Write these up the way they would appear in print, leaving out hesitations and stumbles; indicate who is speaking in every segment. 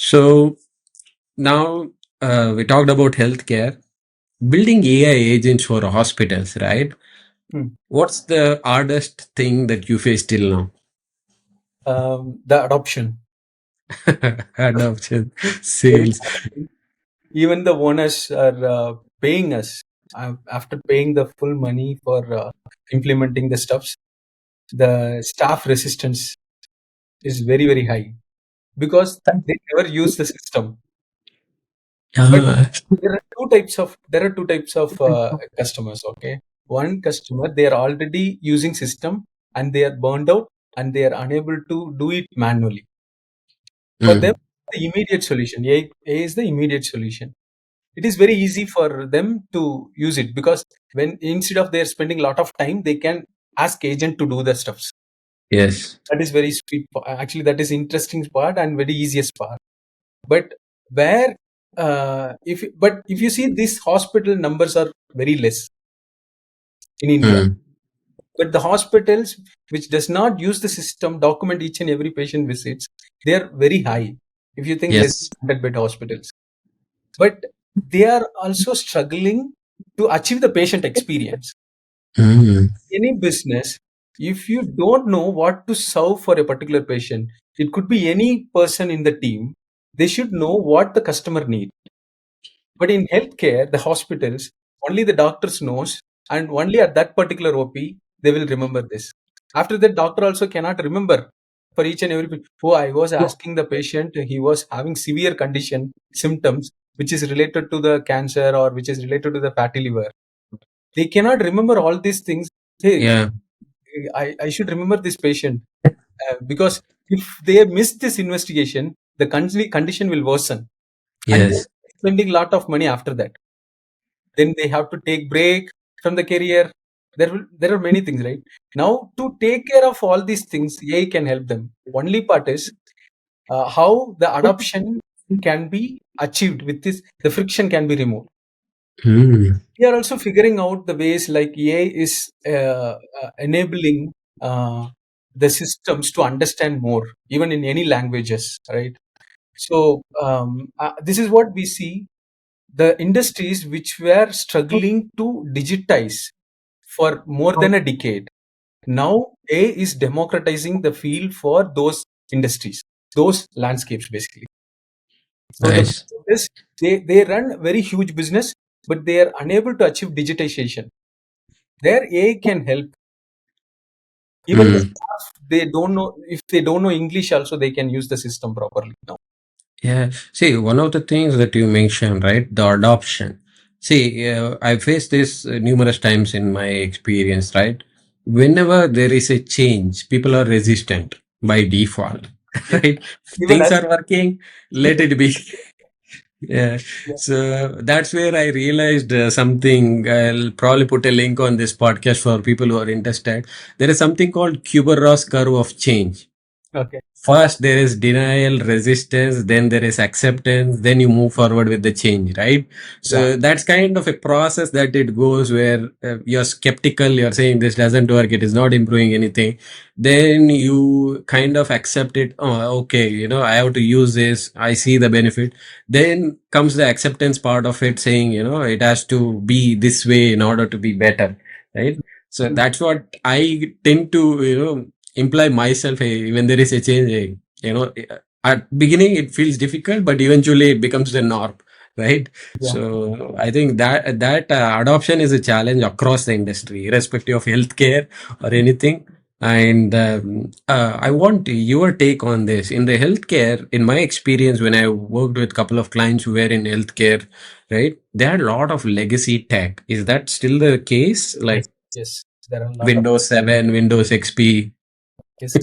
Speaker 1: So now we talked about healthcare, building AI agents for hospitals, right?
Speaker 2: Hmm.
Speaker 1: What's the hardest thing that you face till now?
Speaker 2: The adoption.
Speaker 1: Adoption,
Speaker 2: Very
Speaker 1: sales.
Speaker 2: challenging. Even the owners are paying us after paying the full money for implementing the stuffs. The staff resistance is very very high because they never use the system. But
Speaker 1: Ah,
Speaker 2: there are two types of customers. Okay, one customer, they are already using system and they are burned out and they are unable to do it manually. For them,
Speaker 1: mm,
Speaker 2: the immediate solution, AI is the immediate solution. It is very easy for them to use it because when instead of they're spending a lot of time, they can ask agent to do the stuffs.
Speaker 1: yes.
Speaker 2: That is very sweet. Actually, that is interesting part and very easiest part. But where if you see, these hospital numbers are very less in India.
Speaker 1: Mm,
Speaker 2: But the hospitals which does not use the system, document each and every patient visits, they are very high. If you think less
Speaker 1: yes.
Speaker 2: than 100 bed hospitals, but they are also struggling to achieve the patient experience.
Speaker 1: Mm,
Speaker 2: Any business, if you don't know what to serve for a particular patient, it could be any person in the team, they should know what the customer needs. But in healthcare, the hospitals, only the doctors knows, and only at that particular OP they will remember this. After that, doctor also cannot remember for each and every. Oh, I was asking the patient, he was having severe condition symptoms, which is related to the cancer or which is related to the fatty liver. They cannot remember all these things. Hey,
Speaker 1: yeah.
Speaker 2: I should remember this patient because if they miss this investigation, the condition will worsen, and they're
Speaker 1: Yes.
Speaker 2: spending a lot of money after that. Then they have to take break from the career. There are many things, right? Now to take care of all these things, AI can help them. Only part is how the adoption can be achieved with this. The friction can be removed.
Speaker 1: Mm,
Speaker 2: We are also figuring out the ways like AI is enabling the systems to understand more, even in any languages, right? So this is what we see. The industries which were struggling to digitize for more than a decade, now AI is democratizing the field for those industries, those landscapes basically. So the
Speaker 1: nice.
Speaker 2: problem is they run very huge business, but they are unable to achieve digitization. Their AI can help. Even the
Speaker 1: Mm.
Speaker 2: staff, they don't know, if they don't know English also, they can use the system properly now.
Speaker 1: Yeah. See, one of the things that you mentioned, right? The adoption. See, I faced this numerous times in my experience, right? Whenever there is a change, people are resistant by default,
Speaker 2: Yes.
Speaker 1: right?
Speaker 2: Even
Speaker 1: Things
Speaker 2: us.
Speaker 1: are working, let it be. Yeah.
Speaker 2: Yeah.
Speaker 1: So that's where I realized something. I'll probably put a link on this podcast for people who are interested. There is something called Kubler-Ross curve of change.
Speaker 2: Okay.
Speaker 1: First, there is denial, resistance, then there is acceptance, then you move forward with the change, right?
Speaker 2: Yeah.
Speaker 1: So that's kind of a process that it goes where you're skeptical, you're saying this doesn't work, it is not improving anything. Then you kind of accept it. Oh, okay, I have to use this. I see the benefit. Then comes the acceptance part of it saying, it has to be this way in order to be better, right? So
Speaker 2: Mm.
Speaker 1: that's what I tend to, imply myself. Hey, when there is a change, hey, at beginning it feels difficult, but eventually it becomes the norm, right?
Speaker 2: Yeah.
Speaker 1: So I think that adoption is a challenge across the industry, irrespective of healthcare or anything. And I want your take on this. In the healthcare, in my experience, when I worked with a couple of clients who were in healthcare, right, they had a lot of legacy tech. Is that still the case?
Speaker 2: Yes.
Speaker 1: Like
Speaker 2: Yes. There are a lot of
Speaker 1: Windows 7, Windows XP.
Speaker 2: yes.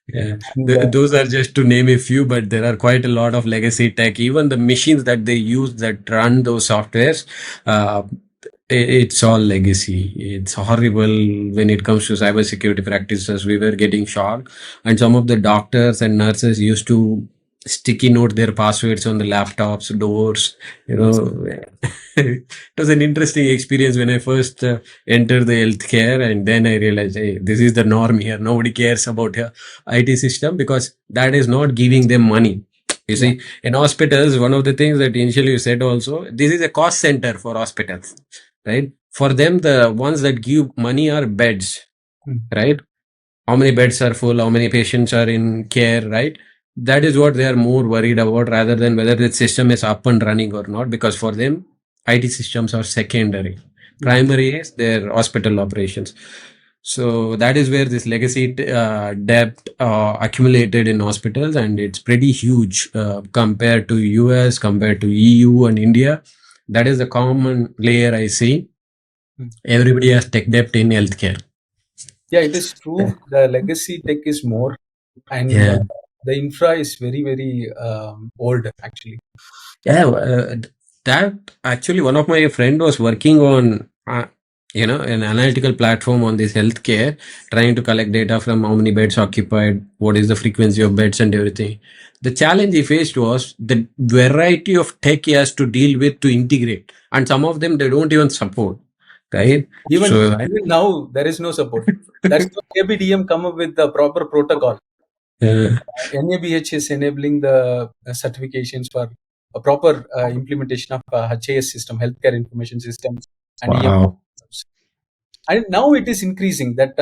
Speaker 1: Yeah,
Speaker 2: And
Speaker 1: those are just to name a few, but there are quite a lot of legacy tech. Even the machines that they use that run those softwares, uh, it's all legacy. It's horrible when it comes to cybersecurity practices. We were getting shocked, and some of the doctors and nurses used to sticky note their passwords on the laptops, doors.
Speaker 2: yes.
Speaker 1: It was an interesting experience when I first entered the healthcare, and then I realized, hey, this is the norm here. Nobody cares about IT system because that is not giving them money. You
Speaker 2: Yeah.
Speaker 1: see, in hospitals, one of the things that initially you said also, this is a cost center for hospitals, right? For them, the ones that give money are beds,
Speaker 2: Mm.
Speaker 1: right? How many beds are full, how many patients are in care, right? That is what they are more worried about rather than whether the system is up and running or not, because for them, IT systems are secondary.
Speaker 2: Mm.
Speaker 1: Primary is their hospital operations. So that is where this legacy debt accumulated in hospitals, and it's pretty huge compared to US, compared to EU and India. That is the common layer I see.
Speaker 2: Mm.
Speaker 1: Everybody has tech debt in healthcare.
Speaker 2: Yeah, it is true. The legacy tech is more, and
Speaker 1: Yeah.
Speaker 2: the infra is very, very old actually.
Speaker 1: Yeah, that actually one of my friend was working on, an analytical platform on this healthcare, trying to collect data from how many beds occupied, what is the frequency of beds and everything. The challenge he faced was the variety of tech he has to deal with to integrate, and some of them they don't even support, right?
Speaker 2: Even
Speaker 1: So,
Speaker 2: even now, there is no support. That's why ABDM come up with the proper protocol.
Speaker 1: uh,
Speaker 2: NABH is enabling the certifications for a proper implementation of HIS system, healthcare information systems, and EMR
Speaker 1: wow.
Speaker 2: systems. And now it is increasing. That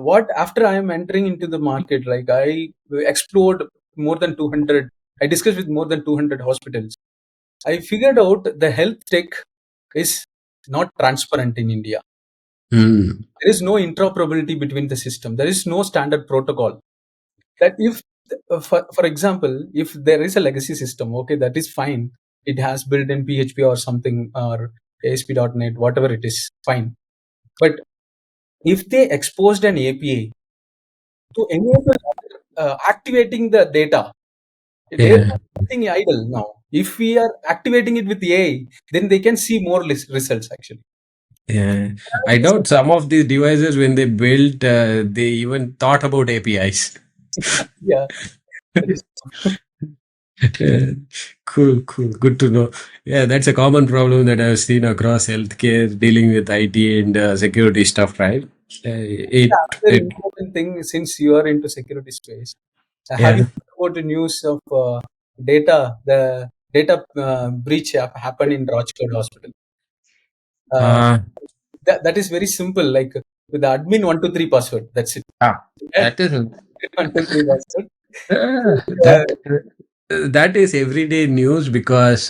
Speaker 2: what after I am entering into the market, like I explored more than 200. I discussed with more than 200 hospitals. I figured out the health tech is not transparent in India.
Speaker 1: Hmm.
Speaker 2: There is no interoperability between the system. There is no standard protocol. That if, for example, if there is a legacy system, okay, that is fine. It has built in PHP or something or ASP.NET, whatever it is, fine. But if they exposed an API to enable activating the data, there
Speaker 1: Yeah.
Speaker 2: is nothing idle now. If we are activating it with AI, then they can see more results actually.
Speaker 1: Yeah, I doubt some of these devices when they built, they even thought about APIs.
Speaker 2: Yeah, that is
Speaker 1: Yeah. Cool, cool, good to know. Yeah, that's a common problem that I've seen across healthcare, dealing with IT and security stuff, right?
Speaker 2: another
Speaker 1: It,
Speaker 2: important thing since you are into security space. Have you
Speaker 1: yeah.
Speaker 2: heard about the news of the data breach happened in Rajkot Hospital? Uh,
Speaker 1: Uh,
Speaker 2: that is very simple. Like with the admin 123 password. That's it. Yeah,
Speaker 1: that is
Speaker 2: 123 password. So,
Speaker 1: that that is everyday news because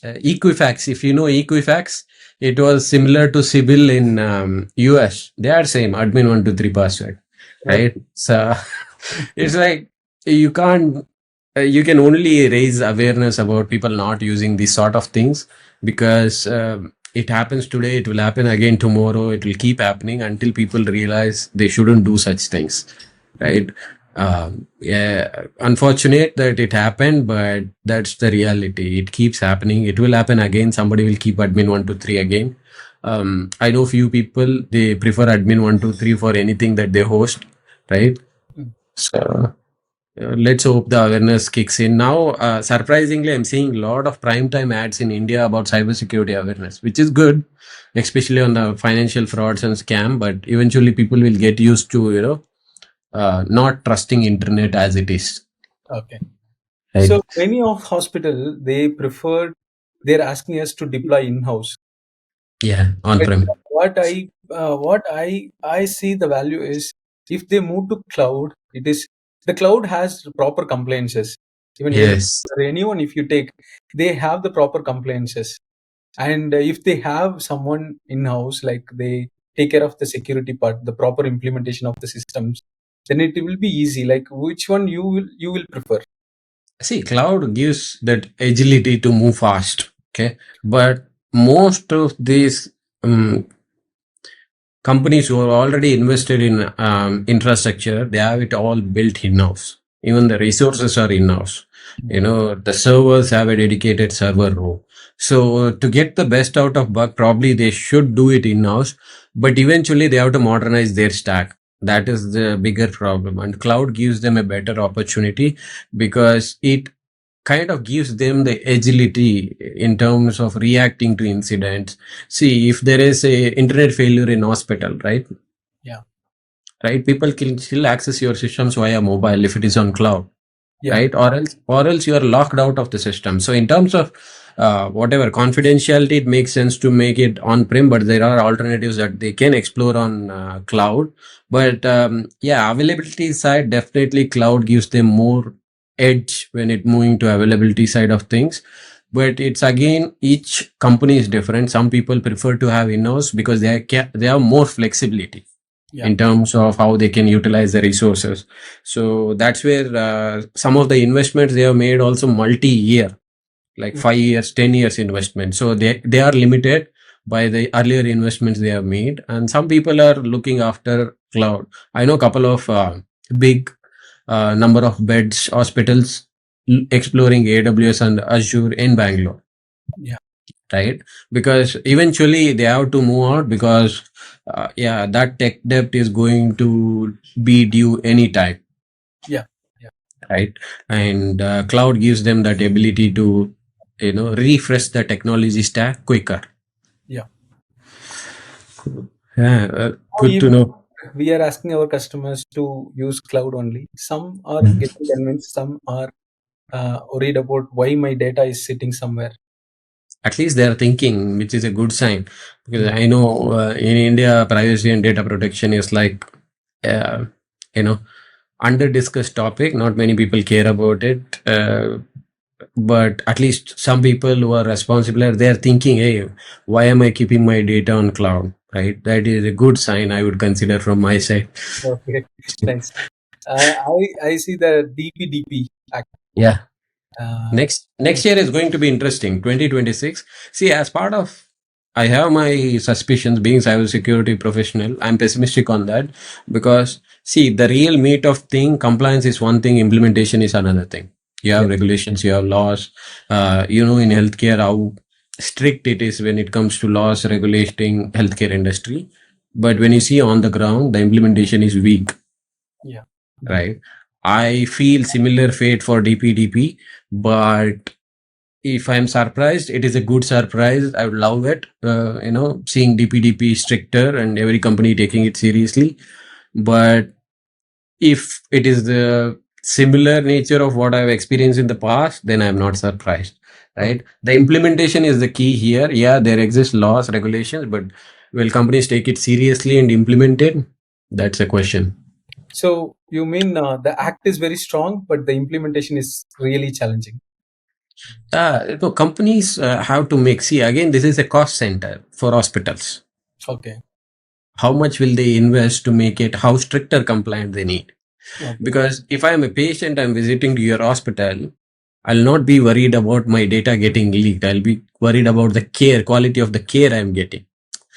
Speaker 1: Equifax, if you know Equifax, it was similar to Sibyl in US. They are same admin 123 password,
Speaker 2: okay.
Speaker 1: right? So it's like you can't, you can only raise awareness about people not using these sort of things because it happens today, it will happen again tomorrow, it will keep happening until people realize they shouldn't do such things, right? Yeah, unfortunate that it happened, but that's the reality. It keeps happening. It will happen again. Somebody will keep admin 123 again. I know few people they prefer admin 123 for anything that they host, right?
Speaker 2: Mm.
Speaker 1: So let's hope the awareness kicks in. Now, surprisingly, I'm seeing a lot of prime time ads in India about cybersecurity awareness, which is good, especially on the financial frauds and scam. But eventually, people will get used to not trusting internet as it is.
Speaker 2: Okay.
Speaker 1: Right?
Speaker 2: So many of hospital they preferred. They're asking us to deploy in-house.
Speaker 1: Yeah, on
Speaker 2: But
Speaker 1: prem.
Speaker 2: what I see the value is if they move to cloud, it is the cloud has proper compliances. Even
Speaker 1: Yes.
Speaker 2: anyone, if you take, they have the proper compliances. And if they have someone in house, like they take care of the security part, the proper implementation of the systems, then it will be easy. Like which one you will prefer?
Speaker 1: See, cloud gives that agility to move fast. Okay, but most of these um, companies who are already invested in infrastructure, they have it all built in-house. Even the resources are in-house. The servers have a dedicated server row. So to get the best out of bug, probably they should do it in-house, but eventually they have to modernize their stack. That is the bigger problem. And cloud gives them a better opportunity because it kind of gives them the agility in terms of reacting to incidents. See, if there is a internet failure in hospital,
Speaker 2: Yeah,
Speaker 1: right, people can still access your systems via mobile if it is on cloud.
Speaker 2: Yeah.
Speaker 1: right? Or else you are locked out of the system. So in terms of whatever confidentiality, it makes sense to make it on-prem, but there are alternatives that they can explore on cloud. But yeah, availability side, definitely cloud gives them more edge when it moving to availability side of things. But it's again, each company is different. Some people prefer to have in-house because they have more flexibility
Speaker 2: Yeah.
Speaker 1: in terms of how they can utilize the resources. So that's where some of the investments they have made also multi-year, like
Speaker 2: Mm.
Speaker 1: 5 years, 10 years investment. So they are limited by the earlier investments they have made. And some people are looking after cloud. I know a couple of big number of beds hospitals exploring AWS and Azure in Bangalore,
Speaker 2: Yeah.
Speaker 1: right? Because eventually they have to move out because yeah, that tech debt is going to be due anytime,
Speaker 2: Yeah. Yeah.
Speaker 1: right? And cloud gives them that ability to refresh the technology stack quicker.
Speaker 2: Yeah.
Speaker 1: Yeah,
Speaker 2: Now,
Speaker 1: good to
Speaker 2: even
Speaker 1: know.
Speaker 2: we are asking our customers to use cloud only. Some are getting convinced, some are worried about why my data is sitting somewhere.
Speaker 1: At least they are thinking, which is a good sign, because
Speaker 2: Mm.
Speaker 1: I know in India privacy and data protection is like uh, you know under discussed topic. Not many people care about it, but at least some people who are responsible, they're thinking, hey, why am I keeping my data on cloud, right? That is a good sign, I would consider, from my side.
Speaker 2: Okay, nice. I see the DPDP Act.
Speaker 1: Yeah,
Speaker 2: Uh,
Speaker 1: next year is going to be interesting, 2026. See, as part of, I have my suspicions. Being cybersecurity professional, I'm pessimistic on that, because see, the real meat of thing, compliance is one thing, implementation is another thing. You
Speaker 2: yeah.
Speaker 1: have regulations, you have laws. In healthcare, how strict it is when it comes to laws regulating healthcare industry. But when you see on the ground, the implementation is weak,
Speaker 2: Yeah. Mm.
Speaker 1: right? I feel similar fate for DPDP, but if I'm surprised, it is a good surprise. I would love it. Seeing DPDP stricter and every company taking it seriously. But if it is the similar nature of what I've experienced in the past, then I'm not surprised.
Speaker 2: Okay.
Speaker 1: Right? The implementation is the key here. Yeah, there exist laws, regulations, but will companies take it seriously and implement it? That's a question.
Speaker 2: So you mean the act is very strong, but the implementation is really challenging.
Speaker 1: Companies have to make, see, again, this is a cost center for hospitals.
Speaker 2: Okay.
Speaker 1: How much will they invest to make it, how stricter compliant they need?
Speaker 2: Okay.
Speaker 1: Because if I am a patient, I'm visiting to your hospital, I'll not be worried about my data getting leaked. I'll be worried about the care, quality of the care I'm getting.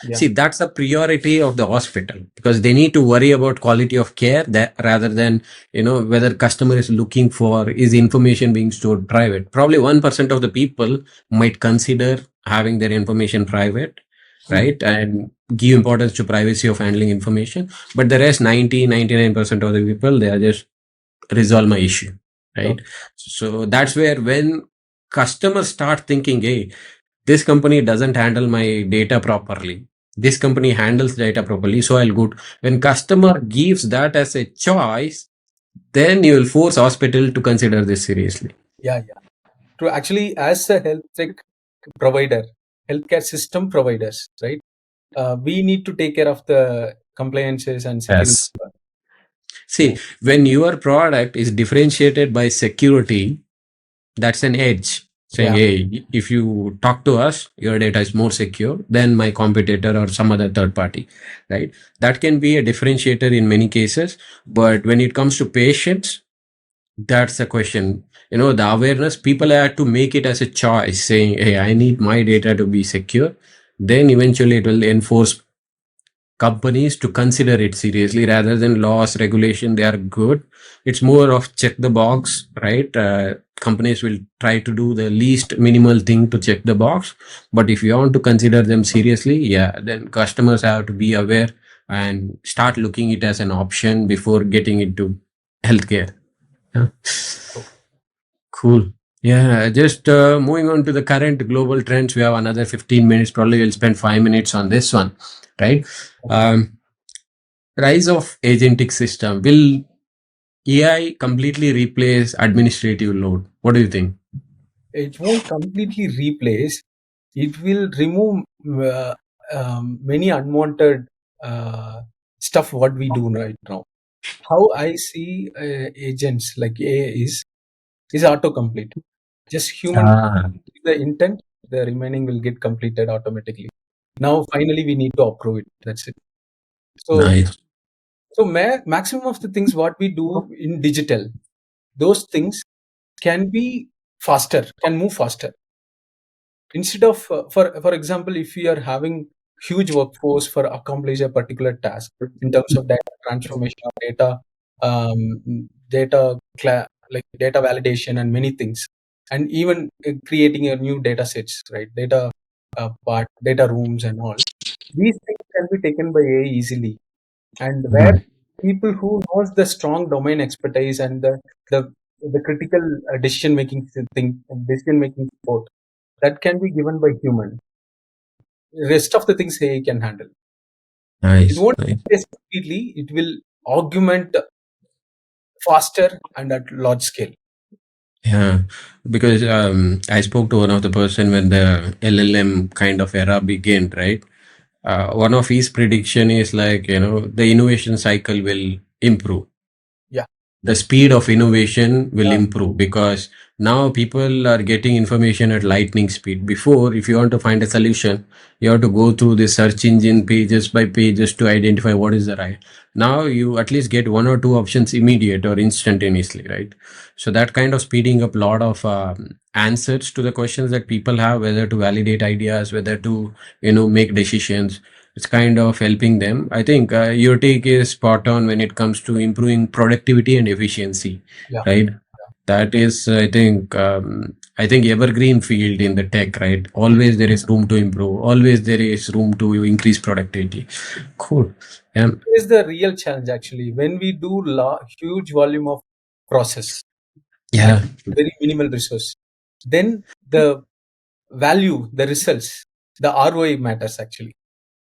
Speaker 2: Yeah.
Speaker 1: See, that's a priority of the hospital, because they need to worry about quality of care, that rather than whether customer is looking for, is information being stored private. Probably 1% of the people might consider having their information private,
Speaker 2: Mm.
Speaker 1: right, and give importance to privacy of handling information. But the rest, 99% of the people, they are just resolve my issue, right?
Speaker 2: Okay.
Speaker 1: So that's where, when customers start thinking, hey, this company doesn't handle my data properly, this company handles data properly, so I'll go when customer gives that as a choice, then you will force hospital to consider this seriously.
Speaker 2: Yeah. Yeah. True. Actually, as a health tech provider, healthcare system providers, right? We need to take care of the compliances and security.
Speaker 1: Yes. See,
Speaker 2: So
Speaker 1: when your product is differentiated by security, that's an edge, saying,
Speaker 2: yeah.
Speaker 1: hey, if you talk to us, your data is more secure than my competitor or some other third party, right? That can be a differentiator in many cases. But when it comes to patients, that's a question. The awareness, people have to make it as a choice, saying, hey, I need my data to be secure. Then eventually it will enforce companies to consider it seriously, rather than laws, regulation. They are good. It's more of check the box, right? Companies will try to do the least minimal thing to check the box. But if you want to consider them seriously, yeah, then customers have to be aware and start looking it as an option before getting into healthcare. Yeah. Cool. Yeah, just moving on to the current global trends. We have another 15 minutes. Probably we'll spend 5 minutes on this one, right?
Speaker 2: Okay.
Speaker 1: Um, Rise of agentic system will AI completely replace administrative load? What do you think?
Speaker 2: It won't completely replace. It will remove uh, many unwanted stuff what we do right now. How I see agents like AI is autocomplete. Just human
Speaker 1: Ah,
Speaker 2: the intent, the remaining will get completed automatically. Now finally we need to approve it. That's it. So
Speaker 1: nice.
Speaker 2: maximum of the things what we do in digital, those things can be faster, can move faster. Instead of for example, if we are having huge workforce for accomplish a particular task in terms of data transformation or data um, like data validation and many things, and even creating a new data sets, right? Data rooms and all these things can be taken by AI easily, and where
Speaker 1: Mm,
Speaker 2: people who knows the strong domain expertise and the, the critical decision making support that can be given by human. Rest of the things AI can handle. It
Speaker 1: nice,
Speaker 2: won't
Speaker 1: nice.
Speaker 2: replace completely. It will augment faster and at large scale.
Speaker 1: Yeah, because I spoke to one of the person when the LLM kind of era began, right? One of his prediction is like, the innovation cycle will improve,
Speaker 2: Yeah.
Speaker 1: the speed of innovation will
Speaker 2: Uh,
Speaker 1: improve, because now people are getting information at lightning speed. Before, if you want to find a solution, you have to go through the search engine pages by pages to identify what is the right. Now you at least get one or two options immediate or instantaneously, right? So that kind of speeding up a lot of answers to the questions that people have, whether to validate ideas, whether to make decisions. It's kind of helping them. I think your take is spot on when it comes to improving productivity and efficiency,
Speaker 2: yeah.
Speaker 1: right? That is, I think evergreen field in the tech, right? Always there is room to improve. Always there is room to increase productivity. Cool.
Speaker 2: Is the real challenge actually when we do huge volume of process at
Speaker 1: Yeah,
Speaker 2: very minimal resource. Then the value, the results, the ROI matters actually.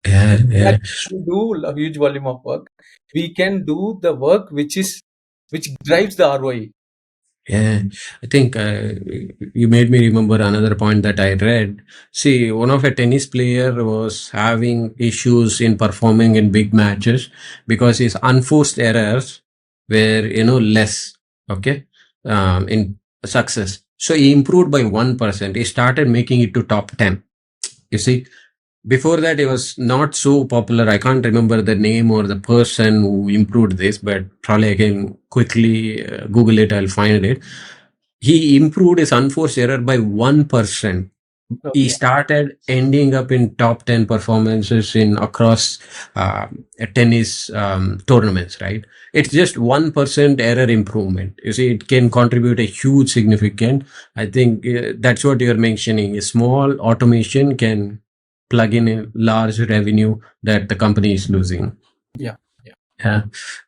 Speaker 1: yeah,
Speaker 2: That
Speaker 1: yeah.
Speaker 2: we do a huge volume of work, we can do the work which drives the ROI.
Speaker 1: Yeah, I think you made me remember another point that I read. See, one of a tennis player was having issues in performing in big matches because his unforced errors were, less, okay, in success. So he improved by 1%. He started making it to top 10. You see, before that, it was not so popular. I can't remember the name or the person who improved this, but probably I can quickly Google it. I'll find it. He improved his unforced error by 1%. He
Speaker 2: Okay.
Speaker 1: started ending up in top 10 performances in across uh, tennis tournaments, right? It's just 1% error improvement. You see, it can contribute a huge significant. I think that's what you're mentioning. A small automation can plug in a large revenue that the company is losing.
Speaker 2: Yeah. Yeah.
Speaker 1: Yeah,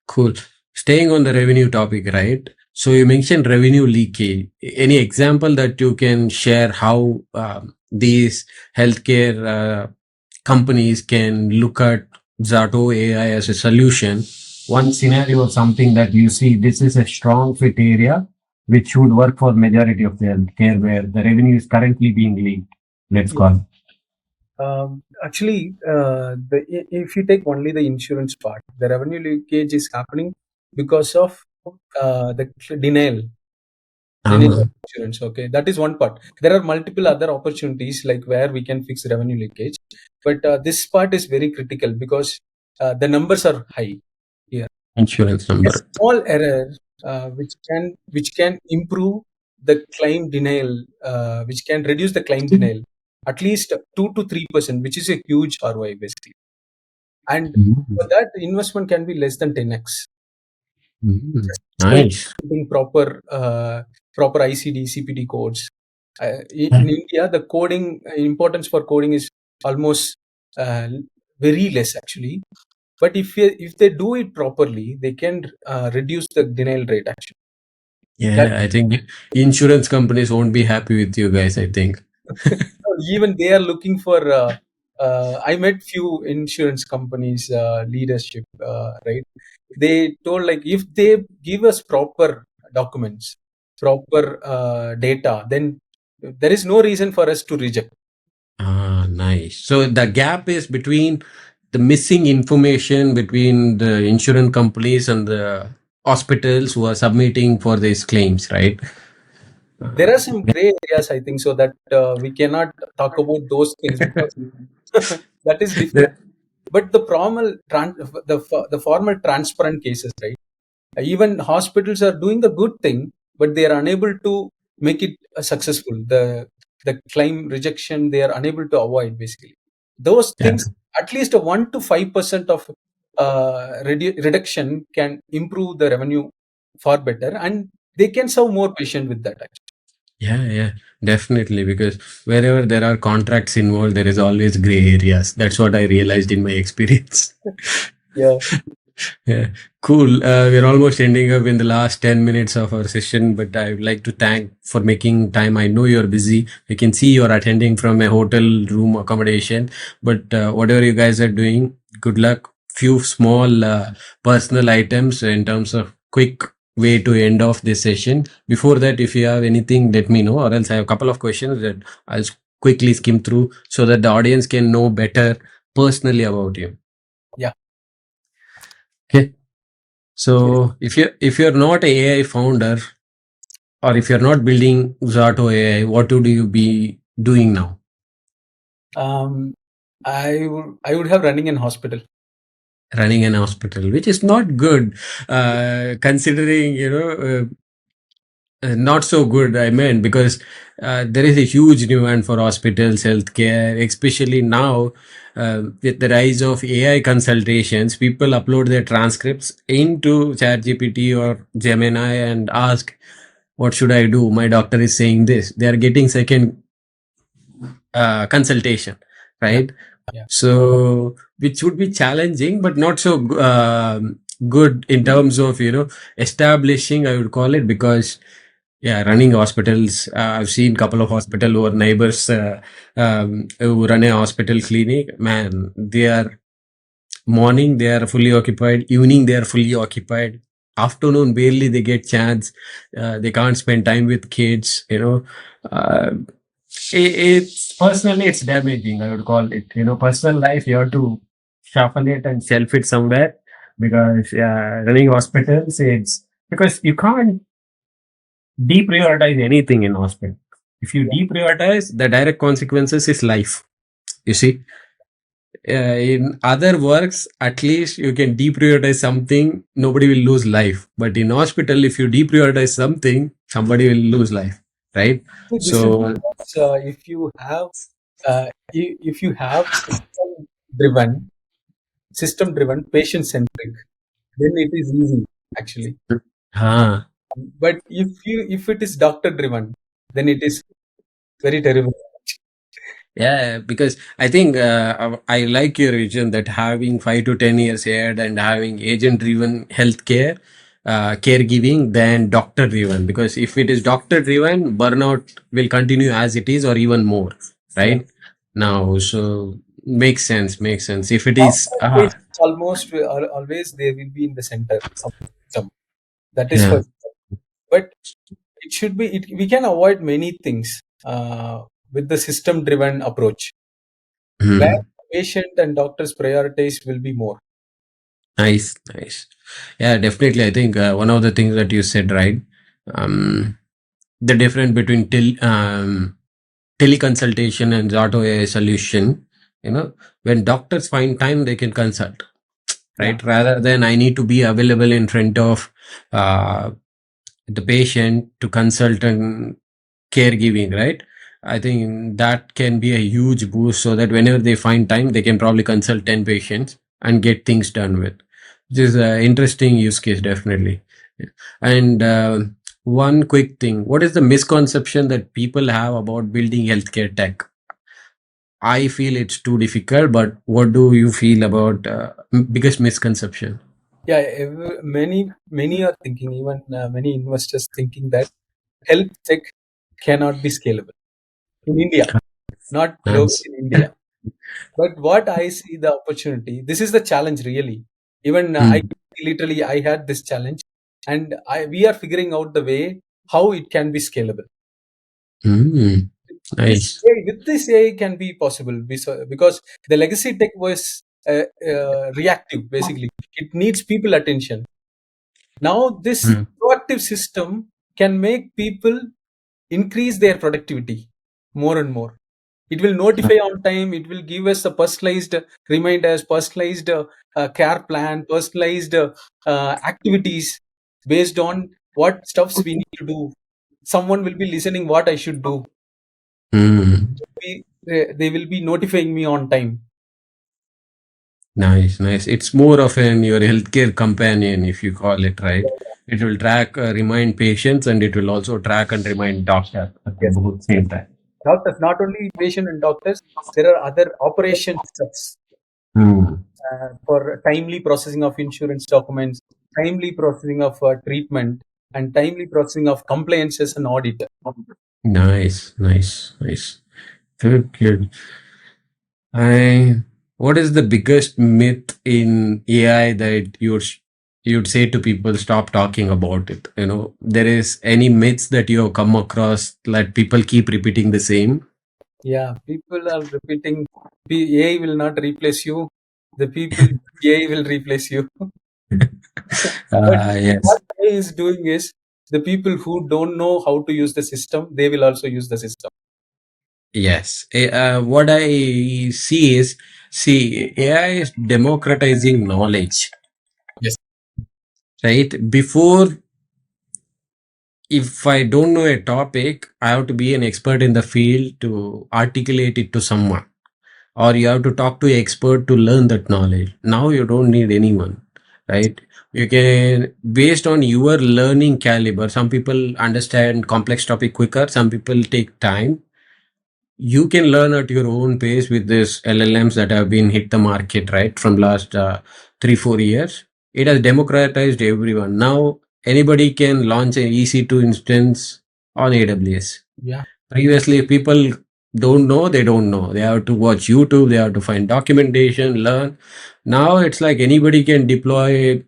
Speaker 1: cool. Staying on the revenue topic, right? So you mentioned revenue leakage. Any example that you can share how these healthcare companies can look at Zato AI as a solution? One scenario of something that you see, this is a strong fit area which would work for majority of the healthcare where the revenue is currently being leaked. Let's
Speaker 2: Yeah.
Speaker 1: call.
Speaker 2: Actually, if you take only the insurance part, the revenue leakage is happening because of the denial
Speaker 1: Ah,
Speaker 2: of insurance. Okay, that is one part. There are multiple other opportunities like where we can fix revenue leakage, but this part is very critical because the numbers are high here.
Speaker 1: insurance
Speaker 2: A
Speaker 1: number.
Speaker 2: small error which can improve the claim denial, which can reduce the claim denial at least 2 to 3%, which is a huge ROI basically. And
Speaker 1: Mhm.
Speaker 2: for that investment can be less than 10x.
Speaker 1: Mhm.
Speaker 2: Just
Speaker 1: Nice.
Speaker 2: implementing proper ICD CPD codes. In
Speaker 1: Yeah.
Speaker 2: India, the coding importance for coding is almost uh, very less actually. But if they do it properly, they can reduce the denial rate actually. That
Speaker 1: Yeah, I think insurance companies won't be happy with you guys, I think.
Speaker 2: even they are looking for. I met few insurance companies leadership, right? They told like if they give us proper documents, proper data, then there is no reason for us to reject.
Speaker 1: Ah, nice. So the gap is between the missing information between the insurance companies and the hospitals who are submitting for these claims, right?
Speaker 2: There are some gray areas, I think, so that we cannot talk about those things because that is different.
Speaker 1: The-
Speaker 2: But the formal transparent cases, right? Even hospitals are doing the good thing, but they are unable to make it successful. The claim rejection they are unable to avoid basically. Those
Speaker 1: yeah.
Speaker 2: things, at least a 1 to 5% of reduction can improve the revenue far better, and they can serve more patient with that. Actually.
Speaker 1: Yeah, yeah, definitely. Because wherever there are contracts involved, there is always gray areas. That's what I realized in my experience.
Speaker 2: Yeah,
Speaker 1: Yeah, cool. We're almost ending up in the last 10 minutes of our session, but I would like to thank for making time. I know you're busy. I can see you're attending from a hotel room accommodation, but whatever you guys are doing, good luck. Few small personal items in terms of quick way to end off this session. Before that, if you have anything, let me know, or else I have a couple of questions that I'll quickly skim through so that the audience can know better personally about you.
Speaker 2: yeah.
Speaker 1: Okay.
Speaker 2: Giri.
Speaker 1: So if you're not a AI founder or if you're not building Zato AI, what would you be doing now?
Speaker 2: Um, I would have running in hospital.
Speaker 1: Running an hospital, which is not good, considering not so good. I mean, because there is a huge demand for hospitals, healthcare, especially now with the rise of AI consultations. People upload their transcripts into ChatGPT or Gemini and ask, "What should I do? My doctor is saying this." They are getting second consultation,
Speaker 2: Yeah,
Speaker 1: right?
Speaker 2: yeah,
Speaker 1: So, which would be challenging, but not so good in terms of establishing. I would call it because yeah, running hospitals. I've seen couple of hospital who are neighbors who run a hospital clinic. Man, they are morning they are fully occupied, evening they are fully occupied, afternoon barely they get chance. They can't spend time with kids. Uh, it's personally it's damaging. I would call it. Personal life you have to shuffle it and shelf it somewhere because running hospitals it's because you can't deprioritize anything in hospital. If you
Speaker 2: yeah.
Speaker 1: deprioritize, the direct consequences is life. You see, in other works, at least you can deprioritize something, nobody will lose life. But in hospital, if you deprioritize something, somebody will lose life, right?
Speaker 2: So this is
Speaker 1: So,
Speaker 2: because if you have system driven, patient centric, then it is easy actually.
Speaker 1: huh.
Speaker 2: But if it is doctor driven, then it is very terrible.
Speaker 1: Yeah, because I think I like your vision that having 5 to 10 years ahead and having agent-driven healthcare, caregiving than doctor-driven. Because if it is doctor-driven, burnout will continue as it is or even more,
Speaker 2: Yeah.
Speaker 1: right? Now, so makes sense, makes sense. If it is,
Speaker 2: Doctor patients almost always they will be in the center of the system. That is
Speaker 1: yeah.
Speaker 2: for but it should be we can avoid many things with the system driven approach where
Speaker 1: Hmm.
Speaker 2: patient and doctors priorities will be more.
Speaker 1: Nice, nice. Yeah, definitely. I think one of the things that you said, right? Um, the difference between teleconsultation and auto AI solution, when doctors find time, they can consult,
Speaker 2: Yeah.
Speaker 1: right? Rather than I need to be available in front of uh, the patient to consult and caregiving, right? I think that can be a huge boost so that whenever they find time, they can probably consult 10 patients and get things done with. This is an interesting use case, definitely. And one quick thing, what is the misconception that people have about building healthcare tech? I feel it's too difficult, but what do you feel about biggest misconception?
Speaker 2: Yeah, many are thinking, even many investors thinking that health tech cannot be scalable in India, not global
Speaker 1: Nice.
Speaker 2: in India. But what I see the opportunity, this is the challenge really. Even I
Speaker 1: Mm.
Speaker 2: literally I had this challenge, and we are figuring out the way how it can be scalable.
Speaker 1: Mm.
Speaker 2: This
Speaker 1: Nice.
Speaker 2: AI, with this AI can be possible because the legacy tech was reactive. Basically, it needs people attention. Now this
Speaker 1: Mm.
Speaker 2: proactive system can make people increase their productivity more and more. It will notify on time. It will give us a personalized reminders, personalized care plan, personalized activities based on what stuffs we need to do. Someone will be listening what I should do.
Speaker 1: Mm.
Speaker 2: They will be notifying me on time.
Speaker 1: Nice, nice. It's more of an your healthcare companion, if you call it right. It will track, remind patients, and it will also track and remind doctor at the
Speaker 2: Yes,
Speaker 1: both same time.
Speaker 2: doctors, not only patient and doctors. There are other operation stuffs
Speaker 1: Hmm.
Speaker 2: for timely processing of insurance documents, timely processing of treatment, and timely processing of compliances and audit.
Speaker 1: Nice, nice, nice. Good, good. I, what is the biggest myth in AI that you'd say to people stop talking about it? You know, there is any myths that you have come across that people keep repeating the same?
Speaker 2: Yeah, people are repeating, AI will not replace you. The people, AI will replace you. But
Speaker 1: Yes.
Speaker 2: what AI is doing is the people who don't know how to use the system, they will also use the system.
Speaker 1: Yes. What I see is, see, AI is democratizing knowledge,
Speaker 2: Yes.
Speaker 1: right? Before, if I don't know a topic, I have to be an expert in the field to articulate it to someone, or you have to talk to an expert to learn that knowledge. Now you don't need anyone, right? You can, based on your learning caliber, some people understand complex topic quicker, some people take time. You can learn at your own pace with this LLMs that have been hit the market, right, from last 3 4 years. It has democratized everyone. Now anybody can launch an EC2 instance on AWS.
Speaker 2: Yeah.
Speaker 1: Previously, people don't know, they don't know. They have to watch YouTube, they have to find documentation, learn. Now it's like anybody can deploy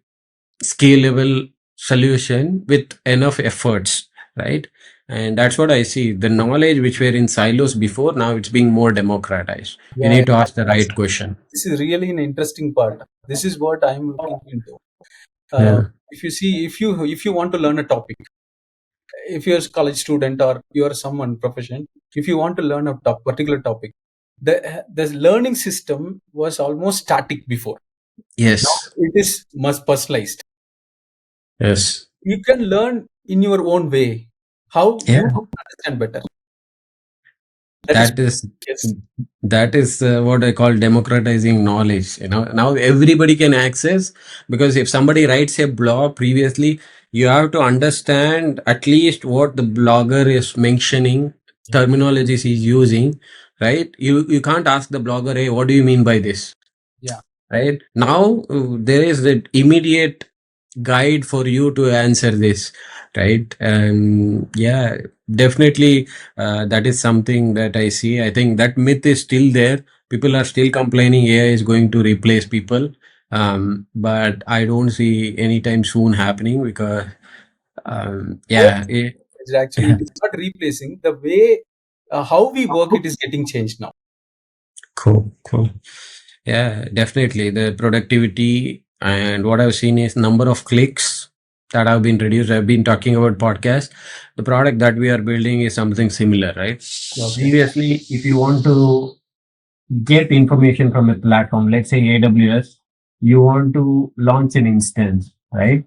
Speaker 1: scalable solution with enough efforts, right? And that's what I see. The knowledge which were in silos before, now it's being more democratized. You
Speaker 2: Yeah.
Speaker 1: need to ask the right question.
Speaker 2: This is really an interesting part. This is what I'm looking into. Uh,
Speaker 1: Yeah.
Speaker 2: if you see, if you want to learn a topic, if you're a college student or you're someone profession, if you want to learn a particular topic, the learning system was almost static before. Now
Speaker 1: Yes.
Speaker 2: it is much personalized.
Speaker 1: Yes.
Speaker 2: You can learn in your own way how you
Speaker 1: Yeah.
Speaker 2: understand better. That is
Speaker 1: That is
Speaker 2: yes,
Speaker 1: what I call democratizing knowledge. You know, now everybody can access, because if somebody writes a blog previously, you have to understand at least what the blogger is mentioning,
Speaker 2: yeah,
Speaker 1: terminologies he's using, right? You can't ask the blogger, hey, what do you mean by this?
Speaker 2: yeah.
Speaker 1: Right now, there is that immediate guide for you to answer this, right? And yeah, definitely, that is something that I see. I think that myth is still there. People are still complaining AI is going to replace people, but I don't see anytime soon happening, because yeah,
Speaker 2: Actually, it is not replacing the way how we work. It is getting changed now.
Speaker 1: cool, cool. Yeah, definitely. The productivity, and what I've seen is number of clicks that have been reduced. I've been talking about podcast. The product that we are building is something similar, right?
Speaker 2: Okay.
Speaker 1: Previously, if you want to get information from a platform, let's say AWS, you want to launch an instance, right?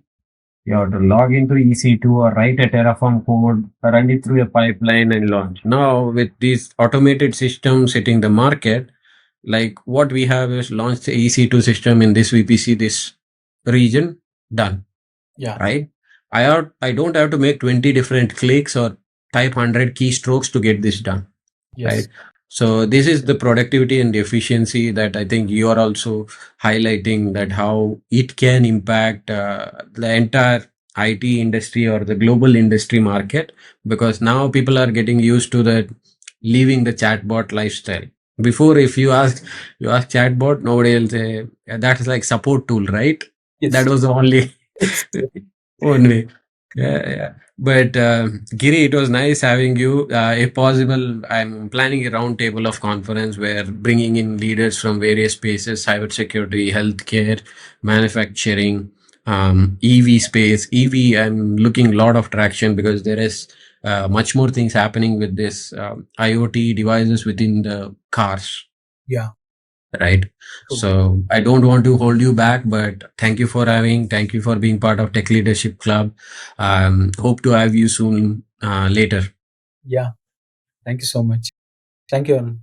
Speaker 1: You have to log into EC2 or write a Terraform code, run it through a pipeline and launch. Now, with these automated systems hitting the market, like what we have is launched the EC2 system in this VPC, this region, done,
Speaker 2: Yeah.
Speaker 1: right? I don't have to make 20 different clicks or type 100 keystrokes to get this done,
Speaker 2: Yes.
Speaker 1: right? So this is the productivity and efficiency that I think you are also highlighting, that how it can impact the entire IT industry or the global industry market, because now people are getting used to that, leaving the chatbot lifestyle, Before, if you ask chatbot, nobody will say, "Yeah, that is like support tool, right?" That
Speaker 2: Yes.
Speaker 1: was the only
Speaker 2: Yes.
Speaker 1: one way. Yeah, yeah. But Giri, it was nice having you. If possible, I'm planning a roundtable of conference where bringing in leaders from various spaces: cybersecurity, healthcare, manufacturing, EV space. EV, I'm looking a lot of traction because there is much more things happening with this IoT devices within the cars,
Speaker 2: Yeah.
Speaker 1: right?
Speaker 2: True.
Speaker 1: So I don't want to hold you back, but thank you for being part of Tech Leadership Club. Hope to have you soon later.
Speaker 2: Yeah. Thank you so much. Thank you, Arun.